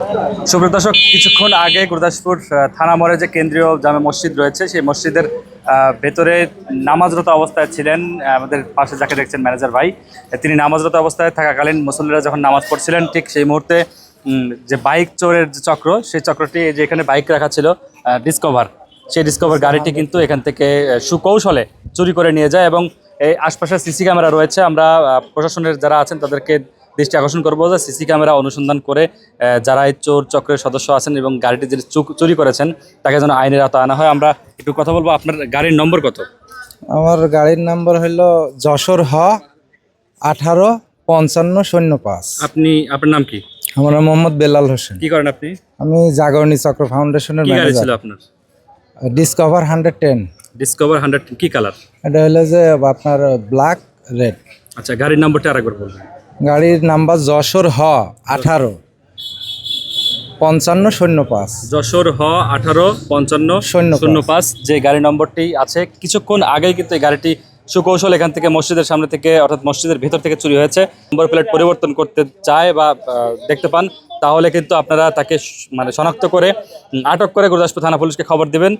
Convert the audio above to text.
সুপ্রিয় দর্শক, কিছুক্ষণ আগে গুরদাসপুর থানা মোড়ে যে কেন্দ্রীয় জামে মসজিদ রয়েছে সেই মসজিদের ভেতরে নামাজরত অবস্থায় ছিলেন আমাদের পাশে যাকে দেখছেন ম্যানেজার ভাই। তিনি নামাজরত অবস্থায় থাকাকালীন মুসল্লিরা যখন নামাজ পড়ছিলেন ঠিক সেই মুহূর্তে যে বাইক চোরের যে চক্র, সেই চক্রটি যে এখানে বাইক রাখা ছিল ডিসকভার, সেই ডিসকভার গাড়িটি কিন্তু এখান থেকে সুকৌশলে চুরি করে নিয়ে যায় এবং এই আশপাশে সিসি ক্যামেরা রয়েছে। আমরা প্রশাসনের যারা আছেন তাদেরকে দৃষ্টি আকর্ষণ করবো যে সিসি ক্যামেরা অনুসন্ধান করে যারা এই চোর চক্রের সদস্য আছেন এবং গাড়িটি যে চুরি করেছেন তাকে যেন আইনের আওতায় আনা হয়। আমরা একটু কথা বলবো। আপনার গাড়ির নম্বর কত? আমার গাড়ির নাম্বার হলো যশোর 185505। আপনার নাম কি? আমার নাম মোহাম্মদ বেলাল হোসেন। কি করেন আপনি? আমি জাগরণী চক্র ফাউন্ডেশনের কি গাড়ি ছিল ম্যানেজার। আপনার? ডিসকভার 110। ডিসকভার 100 কি কালার? এটা হলো যে আপনার ব্ল্যাক রেড। আচ্ছা, গাড়ির নম্বরটা আরেকবার বলবেন। গাড়ির নাম্বার যশোর 185505। যশোর 185505 যে গাড়ি নম্বরটি আছে। কিছুক্ষণ আগেই কিন্তু এই গাড়িটি সুকৌশল এখান থেকে মসজিদের সামনে থেকে অর্থাৎ মসজিদের ভেতর থেকে চুরি হয়েছে। নম্বর প্লেট পরিবর্তন করতে চায় বা দেখতে পান তাহলে কিন্তু আপনারা তাকে মানে শনাক্ত করে আটক করে গুরদাসপুর থানা পুলিশকে খবর দেবেন।